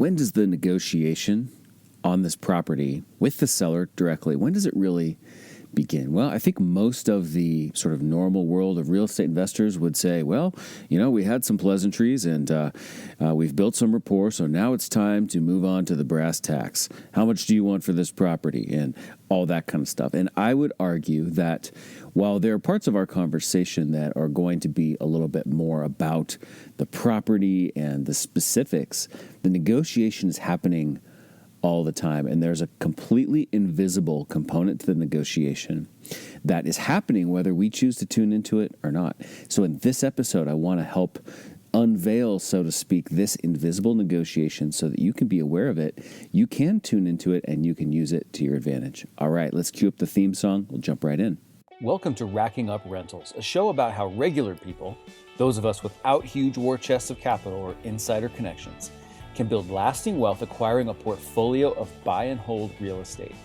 when does the negotiation on this property with the seller directly, when does it really begin? Well, I think most of the sort of normal world of real estate investors would say, well, we had some pleasantries and we've built some rapport, so now it's time to move on to the brass tacks. How much do you want for this property? And all that kind of stuff. And I would argue that while there are parts of our conversation that are going to be a little bit more about the property and the specifics, the negotiation is happening all the time. And there's a completely invisible component to the negotiation that is happening whether we choose to tune into it or not. So in this episode, I want to help unveil, so to speak, this invisible negotiation so that you can be aware of it, you can tune into it, and you can use it to your advantage. All right, let's cue up the theme song. We'll jump right in. Welcome to Racking Up Rentals, a show about how regular people, those of us without huge war chests of capital or insider connections, can build lasting wealth acquiring a portfolio of buy and hold real estate.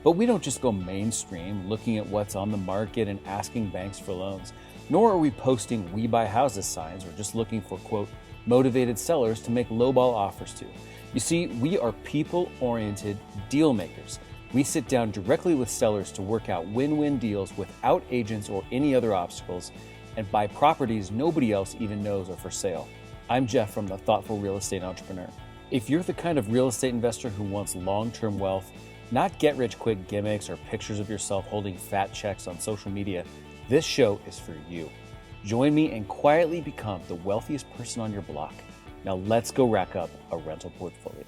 But we don't just go mainstream looking at what's on the market and asking banks for loans, nor are we posting "we buy houses" signs or just looking for, quote, motivated sellers to make lowball offers to. You see, we are people-oriented deal makers. We sit down directly with sellers to work out win-win deals without agents or any other obstacles and buy properties nobody else even knows are for sale. I'm Jeff from The Thoughtful Real Estate Entrepreneur. If you're the kind of real estate investor who wants long-term wealth, not get-rich-quick gimmicks or pictures of yourself holding fat checks on social media, this show is for you. Join me and quietly become the wealthiest person on your block. Now let's go rack up a rental portfolio.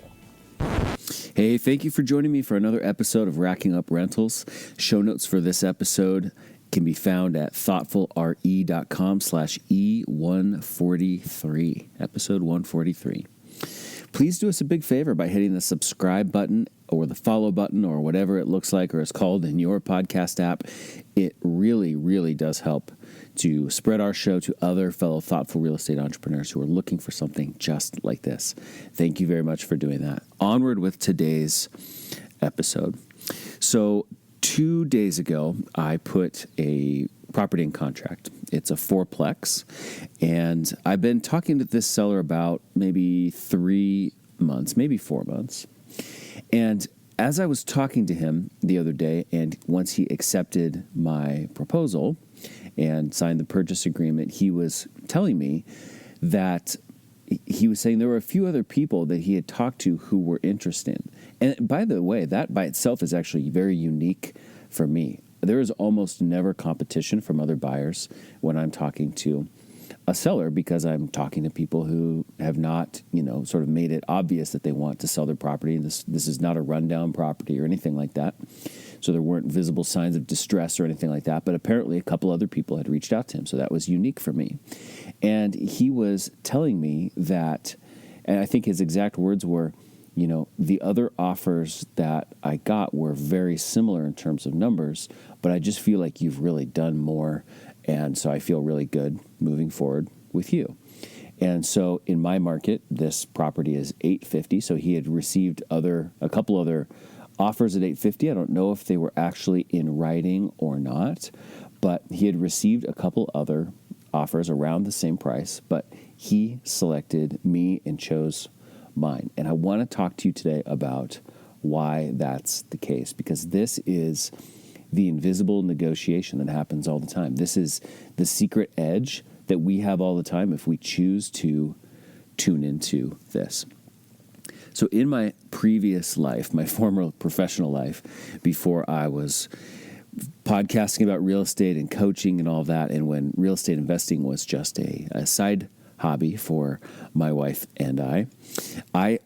Hey, thank you for joining me for another episode of Racking Up Rentals. Show notes for this episode can be found at thoughtfulre.com/E143, episode 143. Please do us a big favor by hitting the subscribe button or the follow button or whatever it looks like or is called in your podcast app. It really, really does help to spread our show to other fellow thoughtful real estate entrepreneurs who are looking for something just like this. Thank you very much for doing that. Onward with today's episode. So 2 days ago, I put a property in contract. It's a fourplex, and I've been talking to this seller about maybe 3 months, maybe 4 months. And as I was talking to him the other day, and once he accepted my proposal and signed the purchase agreement, he was telling me that he was saying there were a few other people that he had talked to who were interested. And by the way, that by itself is actually very unique for me. There is almost never competition from other buyers when I'm talking to a seller because I'm talking to people who have not, sort of made it obvious that they want to sell their property. This is not a rundown property or anything like that. So there weren't visible signs of distress or anything like that. But apparently a couple other people had reached out to him. So that was unique for me. And he was telling me that, and I think his exact words were, the other offers that I got were very similar in terms of numbers, but I just feel like you've really done more. And so I feel really good moving forward with you. And so in my market, this property is $850. So he had received a couple other offers at $850. I don't know if they were actually in writing or not, but he had received a couple other offers around the same price, but he selected me and chose mine. And I want to talk to you today about why that's the case, because this is the invisible negotiation that happens all the time. This is the secret edge that we have all the time if we choose to tune into this. So in my previous life, my former professional life, before I was podcasting about real estate and coaching and all that, and when real estate investing was just a side hobby for my wife and I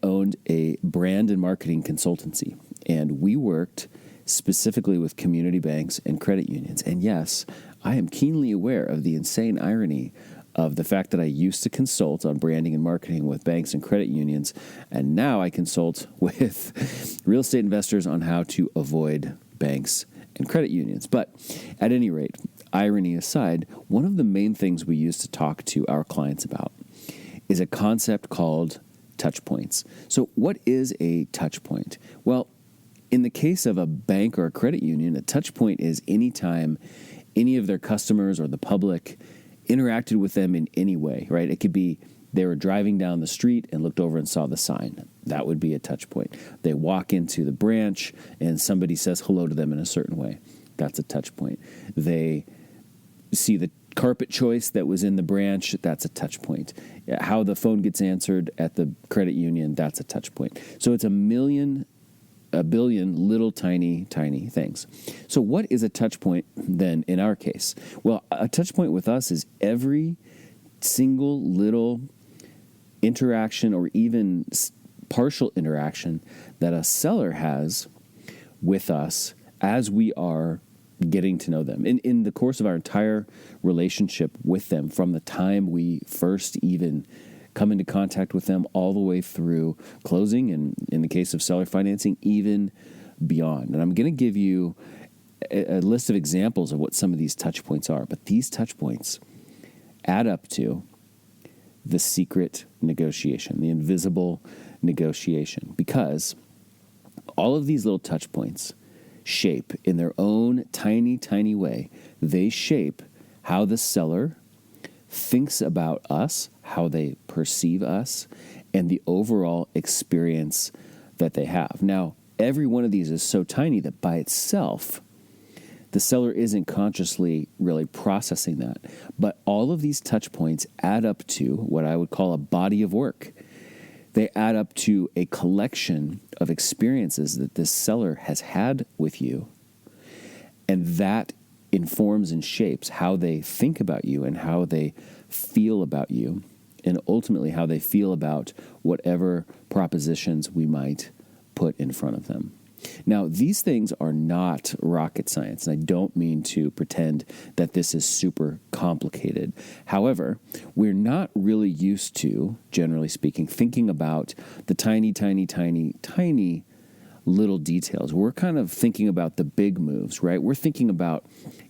owned a brand and marketing consultancy, and we worked specifically with community banks and credit unions. And yes, I am keenly aware of the insane irony of the fact that I used to consult on branding and marketing with banks and credit unions, and now I consult with real estate investors on how to avoid banks and credit unions. But at any rate, irony aside, one of the main things we used to talk to our clients about is a concept called touch points. So what is a touch point? Well, in the case of a bank or a credit union, a touch point is any time any of their customers or the public interacted with them in any way, right? It could be They were driving down the street and looked over and saw the sign. That would be a touch point. They walk into the branch and somebody says hello to them in a certain way. That's a touch point. They see the carpet choice that was in the branch. That's a touch point. How the phone gets answered at the credit union, that's a touch point. So it's a billion little tiny things. So what is a touch point then in our case? Well, a touch point with us is every single little interaction or even partial interaction that a seller has with us as we are getting to know them. In the course of our entire relationship with them, from the time we first even come into contact with them all the way through closing, and in the case of seller financing, even beyond. And I'm going to give you a list of examples of what some of these touch points are. But these touch points add up to the secret negotiation, the invisible negotiation, because all of these little touch points shape in their own tiny way. They shape how the seller thinks about us, how they perceive us, and the overall experience that they have. Now, every one of these is so tiny that by itself, the seller isn't consciously really processing that. But all of these touch points add up to what I would call a body of work. They add up to a collection of experiences that this seller has had with you, and that informs and shapes how they think about you and how they feel about you, and ultimately how they feel about whatever propositions we might put in front of them. Now, these things are not rocket science, and I don't mean to pretend that this is super complicated. However, we're not really used to, generally speaking, thinking about the tiny little details. We're kind of thinking about the big moves, right? We're thinking about,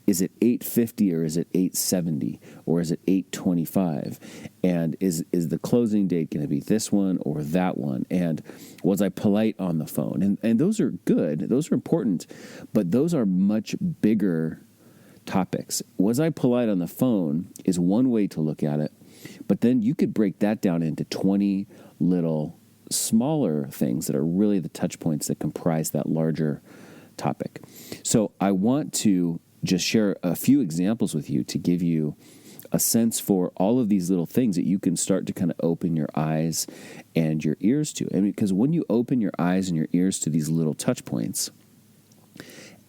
is it 850 or is it 870 or is it 825? And is the closing date going to be this one or that one? And was I polite on the phone? And those are good. Those are important, but those are much bigger topics. Was I polite on the phone is one way to look at it, but then you could break that down into 20 little smaller things that are really the touch points that comprise that larger topic. So I want to just share a few examples with you to give you a sense for all of these little things that you can start to kind of open your eyes and your ears to. I mean, because when you open your eyes and your ears to these little touch points,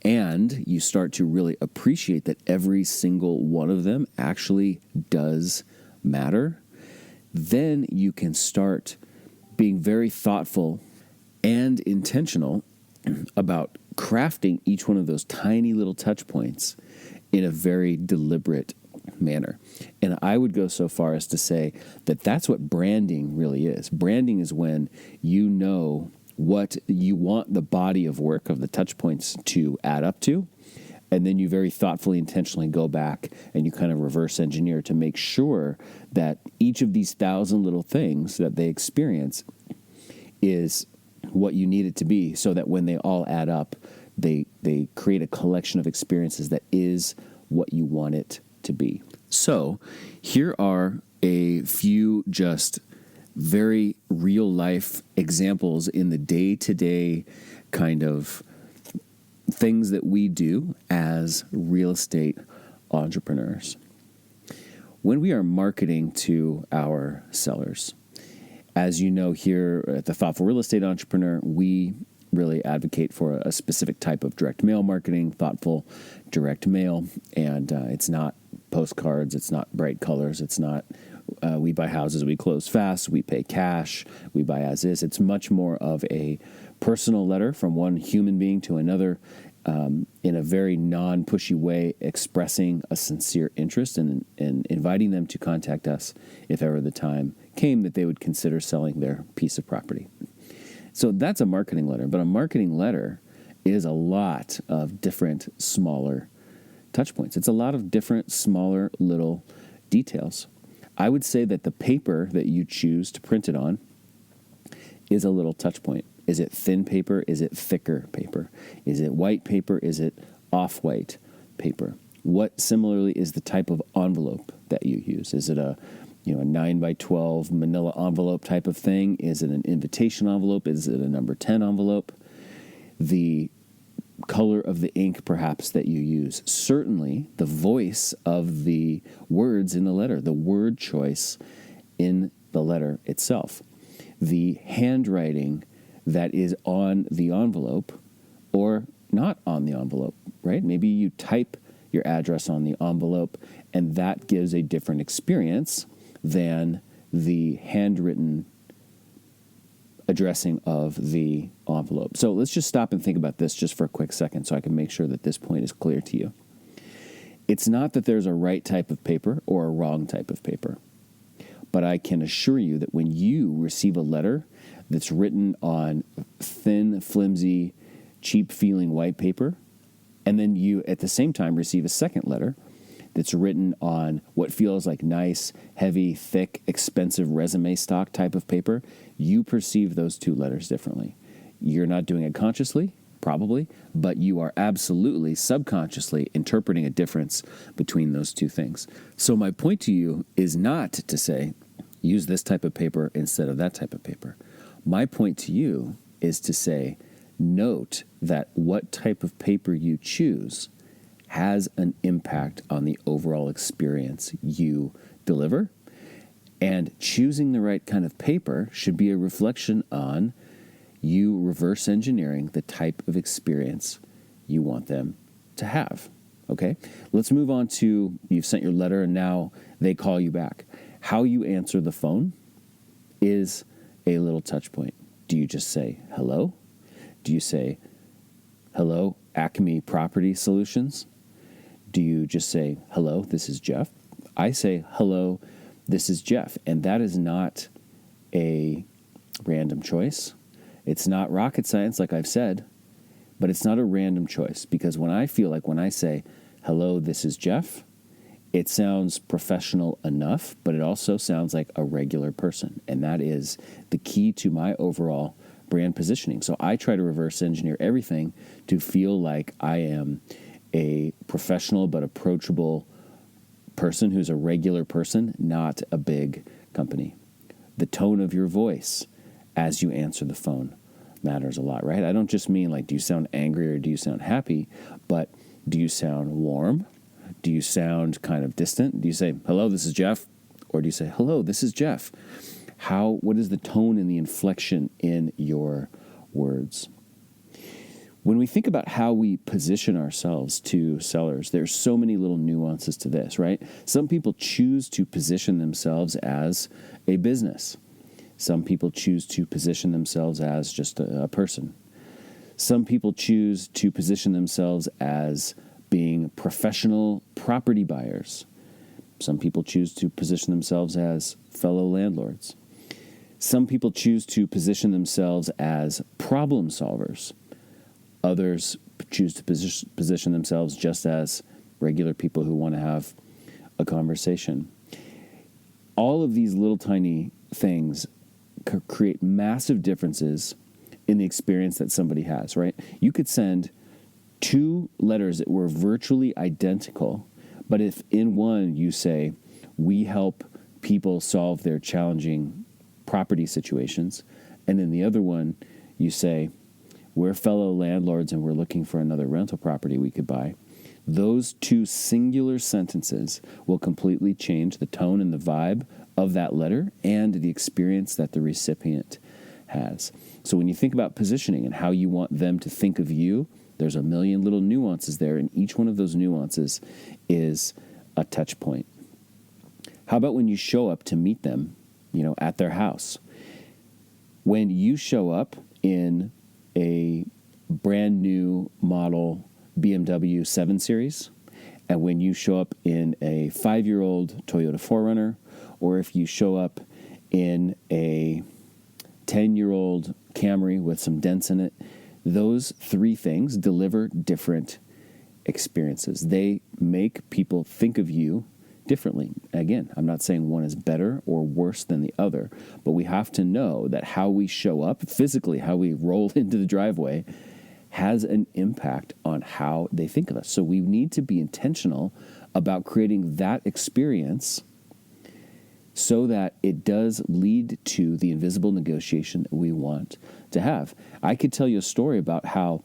and you start to really appreciate that every single one of them actually does matter, then you can start being very thoughtful and intentional about crafting each one of those tiny little touch points in a very deliberate manner. And I would go so far as to say that that's what branding really is. Branding is when you know what you want the body of work of the touch points to add up to, and then you very thoughtfully, intentionally go back and you kind of reverse engineer to make sure that each of these 1,000 little things that they experience is what you need it to be, so that when they all add up, they create a collection of experiences that is what you want it to be. So here are a few just very real life examples in the day-to-day kind of things that we do as real estate entrepreneurs. When we are marketing to our sellers, as you know, here at the Thoughtful Real Estate Entrepreneur, we really advocate for a specific type of direct mail marketing, thoughtful direct mail, and it's not postcards, it's not bright colors, it's not we buy houses, we close fast, we pay cash, we buy as is. It's much more of a personal letter from one human being to another, in a very non-pushy way, expressing a sincere interest and inviting them to contact us if ever the time came that they would consider selling their piece of property. So that's a marketing letter, but a marketing letter is a lot of different smaller touch points. It's a lot of different smaller little details. I would say that the paper that you choose to print it on is a little touch point. Is it thin paper? Is it thicker paper? Is it white paper? Is it off-white paper? What similarly is the type of envelope that you use? Is it a a 9 by 12 manila envelope type of thing? Is it an invitation envelope? Is it a number 10 envelope? The color of the ink, perhaps, that you use. Certainly, the voice of the words in the letter, the word choice in the letter itself. The handwriting that is on the envelope or not on the envelope, right? Maybe you type your address on the envelope, and that gives a different experience than the handwritten addressing of the envelope. So let's just stop and think about this just for a quick second so I can make sure that this point is clear to you. It's not that there's a right type of paper or a wrong type of paper, but I can assure you that when you receive a letter that's written on thin, flimsy, cheap-feeling white paper, and then you at the same time receive a second letter that's written on what feels like nice, heavy, thick, expensive resume stock type of paper, you perceive those two letters differently. You're not doing it consciously, probably, but you are absolutely subconsciously interpreting a difference between those two things. So my point to you is not to say, use this type of paper instead of that type of paper. My point to you is to say, note that what type of paper you choose has an impact on the overall experience you deliver. And choosing the right kind of paper should be a reflection on you reverse engineering the type of experience you want them to have. Okay? Let's move on to, you've sent your letter and now they call you back. How you answer the phone is a little touch point. Do you just say hello? Do you say, hello, Acme Property Solutions? Do you just say, hello, this is Jeff? I say, hello, this is Jeff. And that is not a random choice. It's not rocket science, like I've said, but it's not a random choice. Because when I feel like when I say, hello, this is Jeff, it sounds professional enough, but it also sounds like a regular person. And that is the key to my overall brand positioning. So I try to reverse engineer everything to feel like I am a professional but approachable person who's a regular person, not a big company. The tone of your voice as you answer the phone matters a lot, right? I don't just mean like, do you sound angry or do you sound happy, but do you sound warm? Do you sound kind of distant? Do you say, hello, this is Jeff? Or do you say, hello, this is Jeff? What is the tone and the inflection in your words? When we think about how we position ourselves to sellers, there's so many little nuances to this, right? Some people choose to position themselves as a business. Some people choose to position themselves as just a person. Some people choose to position themselves as being professional property buyers. Some people choose to position themselves as fellow landlords. Some people choose to position themselves as problem solvers. Others choose to position themselves just as regular people who want to have a conversation. All of these little tiny things create massive differences in the experience that somebody has, right? You could send two letters that were virtually identical, but if in one you say, we help people solve their challenging property situations, and in the other one you say, we're fellow landlords and we're looking for another rental property we could buy, those two singular sentences will completely change the tone and the vibe of that letter and the experience that the recipient has. So when you think about positioning and how you want them to think of you, there's a million little nuances there, and each one of those nuances is a touch point. How about when you show up to meet them, at their house? When you show up in a brand new model BMW 7 Series, and when you show up in a 5-year-old Toyota 4Runner, or if you show up in a 10-year-old Camry with some dents in it, those three things deliver different experiences. They make people think of you differently. Again, I'm not saying one is better or worse than the other, but we have to know that how we show up physically, how we roll into the driveway, has an impact on how they think of us. So we need to be intentional about creating that experience so that it does lead to the invisible negotiation that we want to have. I could tell you a story about how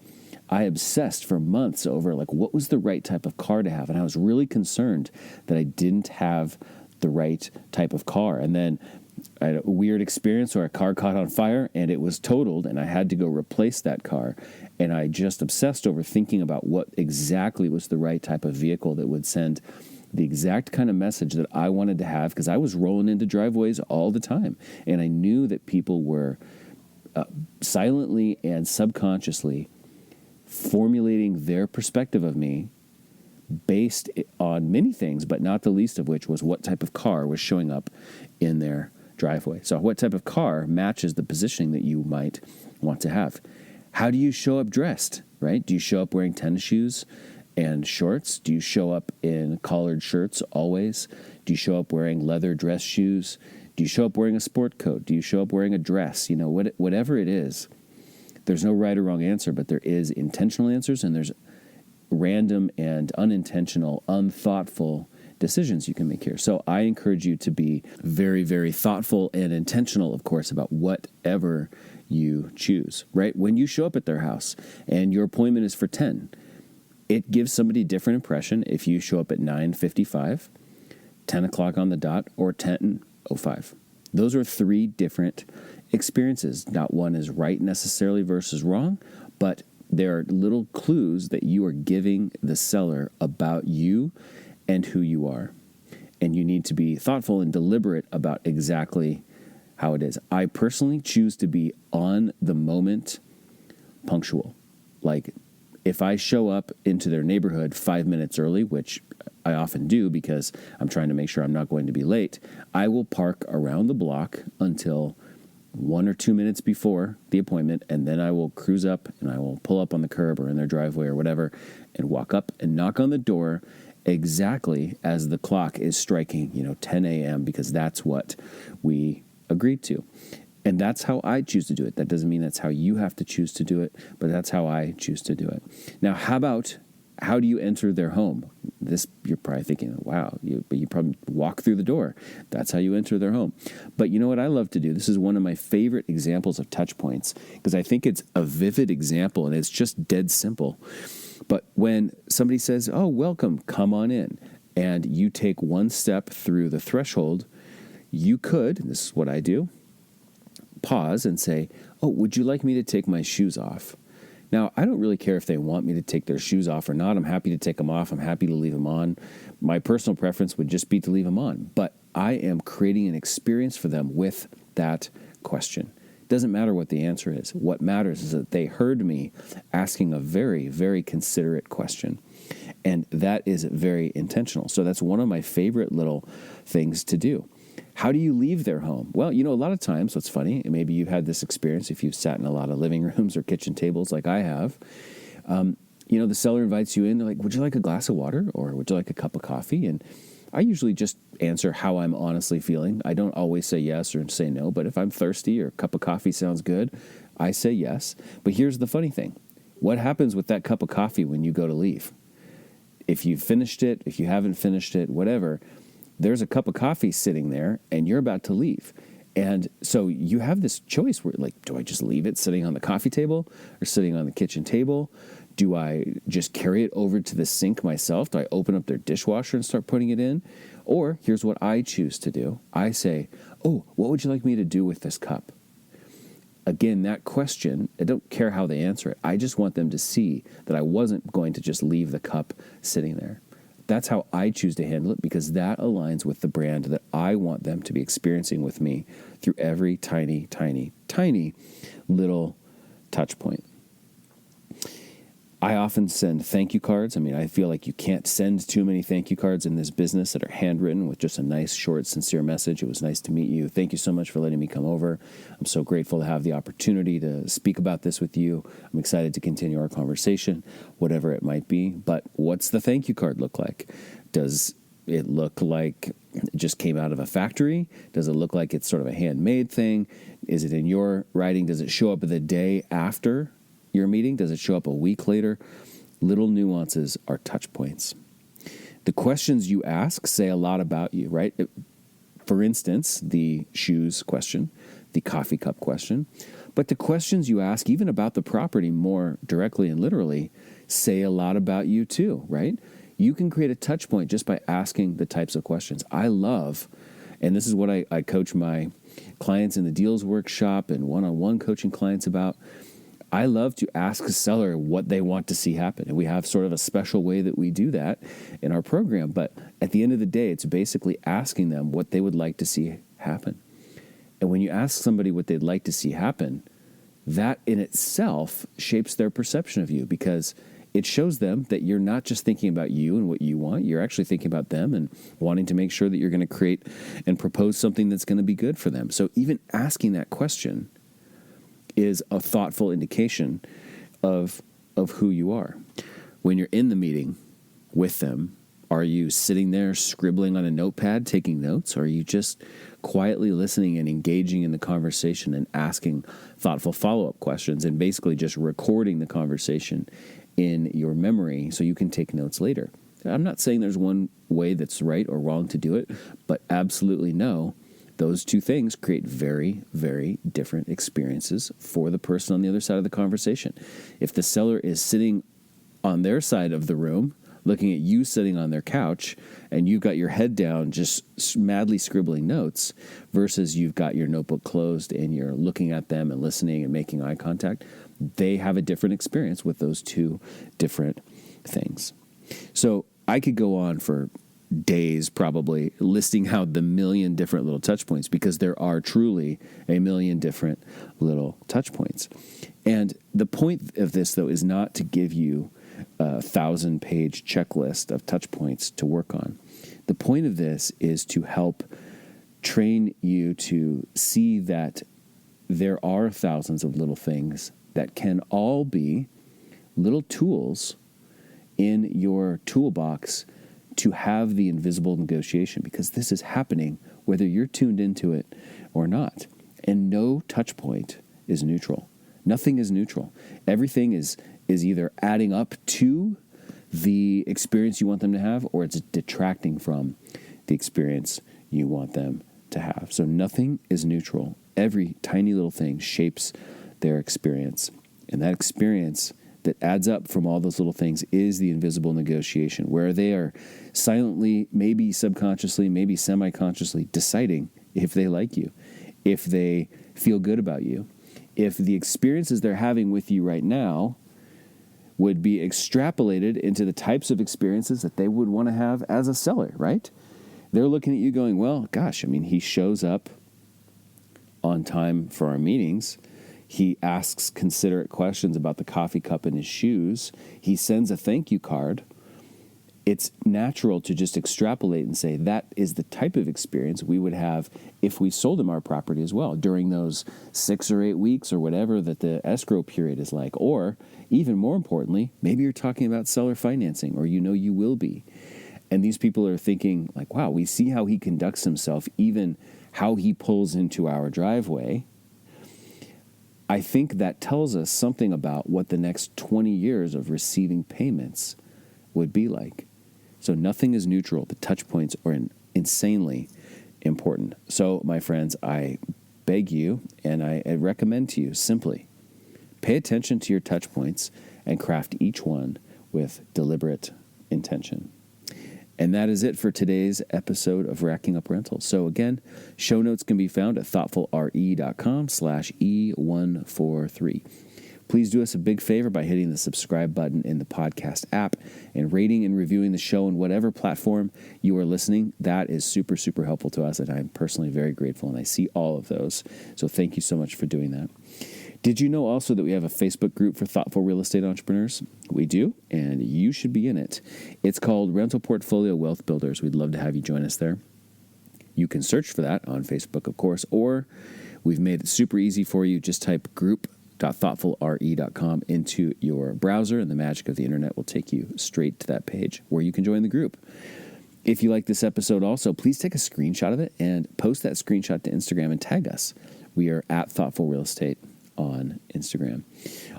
I obsessed for months over like what was the right type of car to have, and I was really concerned that I didn't have the right type of car. And then I had a weird experience where a car caught on fire and it was totaled, and I had to go replace that car. And I just obsessed over thinking about what exactly was the right type of vehicle that would send the exact kind of message that I wanted to have, because I was rolling into driveways all the time, and I knew that people were silently and subconsciously formulating their perspective of me based on many things, but not the least of which was what type of car was showing up in their driveway. So what type of car matches the positioning that you might want to have? How do you show up dressed, right? Do you show up wearing tennis shoes and shorts? Do you show up in collared shirts always? Do you show up wearing leather dress shoes? Do you show up wearing a sport coat? Do you show up wearing a dress? You know, whatever it is, there's no right or wrong answer, but there is intentional answers, and there's random and unintentional, unthoughtful decisions you can make here. So I encourage you to be very, very thoughtful and intentional, of course, about whatever you choose, right? When you show up at their house and your appointment is for 10, it gives somebody a different impression if you show up at 9:55, 10 o'clock on the dot, or 10:05. Those are three different experiences. Not one is right necessarily versus wrong, but there are little clues that you are giving the seller about you and who you are. And you need to be thoughtful and deliberate about exactly how it is. I personally choose to be on the moment punctual. Like if I show up into their neighborhood 5 minutes early, which I often do because I'm trying to make sure I'm not going to be late, I will park around the block until 1 or 2 minutes before the appointment, and then I will cruise up and I will pull up on the curb or in their driveway or whatever and walk up and knock on the door exactly as the clock is striking, 10 a.m., because that's what we agreed to. And that's how I choose to do it. That doesn't mean that's how you have to choose to do it, but that's how I choose to do it. Now, how do you enter their home? This, you're probably thinking, wow, but you probably walk through the door. That's how you enter their home. But you know what I love to do? This is one of my favorite examples of touch points, because I think it's a vivid example and it's just dead simple. But when somebody says, oh, welcome, come on in, and you take one step through the threshold, you could, and this is what I do, pause and say, oh, would you like me to take my shoes off? Now, I don't really care if they want me to take their shoes off or not. I'm happy to take them off. I'm happy to leave them on. My personal preference would just be to leave them on. But I am creating an experience for them with that question. It doesn't matter what the answer is. What matters is that they heard me asking a very, very considerate question. And that is very intentional. So that's one of my favorite little things to do. How do you leave their home? Well, a lot of times, what's funny, and maybe you've had this experience if you've sat in a lot of living rooms or kitchen tables like I have, the seller invites you in, they're like, would you like a glass of water or would you like a cup of coffee? And I usually just answer how I'm honestly feeling. I don't always say yes or say no, but if I'm thirsty or a cup of coffee sounds good, I say yes. But here's the funny thing. What happens with that cup of coffee when you go to leave? If you've finished it, if you haven't finished it, whatever, there's a cup of coffee sitting there and you're about to leave. And so you have this choice where, like, do I just leave it sitting on the coffee table or sitting on the kitchen table? Do I just carry it over to the sink myself? Do I open up their dishwasher and start putting it in? Or here's what I choose to do. I say, oh, what would you like me to do with this cup? Again, that question, I don't care how they answer it. I just want them to see that I wasn't going to just leave the cup sitting there. That's how I choose to handle it, because that aligns with the brand that I want them to be experiencing with me through every tiny, tiny, tiny little touch point. I often send thank you cards. I feel like you can't send too many thank you cards in this business that are handwritten with just a nice, short, sincere message. It was nice to meet you. Thank you so much for letting me come over. I'm so grateful to have the opportunity to speak about this with you. I'm excited to continue our conversation, whatever it might be. But what's the thank you card look like? Does it look like it just came out of a factory? Does it look like it's sort of a handmade thing? Is it in your writing? Does it show up the day after your meeting? Does it show up a week later? Little nuances are touch points. The questions you ask say a lot about you, right? For instance, the shoes question, the coffee cup question. But the questions you ask, even about the property more directly and literally, say a lot about you too, right? You can create a touch point just by asking the types of questions. I love, and this is what I coach my clients in the deals workshop and one-on-one coaching clients about. I love to ask a seller what they want to see happen. And we have sort of a special way that we do that in our program. But at the end of the day, it's basically asking them what they would like to see happen. And when you ask somebody what they'd like to see happen, that in itself shapes their perception of you, because it shows them that you're not just thinking about you and what you want. You're actually thinking about them and wanting to make sure that you're going to create and propose something that's going to be good for them. So even asking that question is a thoughtful indication of who you are. When you're in the meeting with them, are you sitting there scribbling on a notepad, taking notes? Or are you just quietly listening and engaging in the conversation and asking thoughtful follow-up questions and basically just recording the conversation in your memory so you can take notes later? I'm not saying there's one way that's right or wrong to do it, but absolutely no. Those two things create very, very different experiences for the person on the other side of the conversation. If the seller is sitting on their side of the room, looking at you sitting on their couch, and you've got your head down just madly scribbling notes, versus you've got your notebook closed and you're looking at them and listening and making eye contact, they have a different experience with those two different things. So I could go on for days probably listing out the million different little touch points, because there are truly a million different little touch points. And the point of this, though, is not to give you a 1,000-page checklist of touch points to work on. The point of this is to help train you to see that there are thousands of little things that can all be little tools in your toolbox to have the invisible negotiation, because this is happening whether you're tuned into it or not. And no touch point is neutral. Nothing is neutral. Everything is either adding up to the experience you want them to have, or it's detracting from the experience you want them to have. So nothing is neutral. Every tiny little thing shapes their experience. And that experience that adds up from all those little things is the invisible negotiation, where they are silently, maybe subconsciously, maybe semi-consciously deciding if they like you, if they feel good about you, if the experiences they're having with you right now would be extrapolated into the types of experiences that they would want to have as a seller, right? They're looking at you going, well, gosh, I mean, he shows up on time for our meetings. He asks considerate questions about the coffee cup in his shoes. He sends a thank you card. It's natural to just extrapolate and say that is the type of experience we would have if we sold him our property as well during those 6 or 8 weeks or whatever that the escrow period is like. Or even more importantly, maybe you're talking about seller financing, or you know you will be. And these people are thinking like, wow, we see how he conducts himself, even how he pulls into our driveway. I think that tells us something about what the next 20 years of receiving payments would be like. So nothing is neutral. The touch points are insanely important. So, my friends, I beg you, and I recommend to you, simply pay attention to your touch points and craft each one with deliberate intention. And that is it for today's episode of Racking Up Rentals. So again, show notes can be found at thoughtfulre.com/E143. Please do us a big favor by hitting the subscribe button in the podcast app and rating and reviewing the show on whatever platform you are listening. That is super, super helpful to us, and I'm personally very grateful, and I see all of those. So thank you so much for doing that. Did you know also that we have a Facebook group for thoughtful real estate entrepreneurs? We do, and you should be in it. It's called Rental Portfolio Wealth Builders. We'd love to have you join us there. You can search for that on Facebook, of course, or we've made it super easy for you. Just type group.thoughtfulre.com into your browser, and the magic of the internet will take you straight to that page where you can join the group. If you like this episode also, please take a screenshot of it and post that screenshot to Instagram and tag us. We are at Thoughtful Real Estate on Instagram.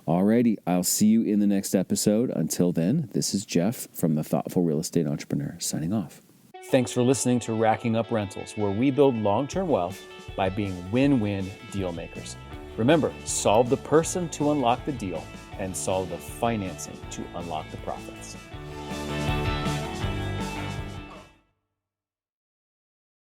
Alrighty, I'll see you in the next episode. Until then, this is Jeff from the Thoughtful Real Estate Entrepreneur signing off. Thanks for listening to Racking Up Rentals, where we build long-term wealth by being win-win deal makers. Remember, solve the person to unlock the deal and solve the financing to unlock the profits.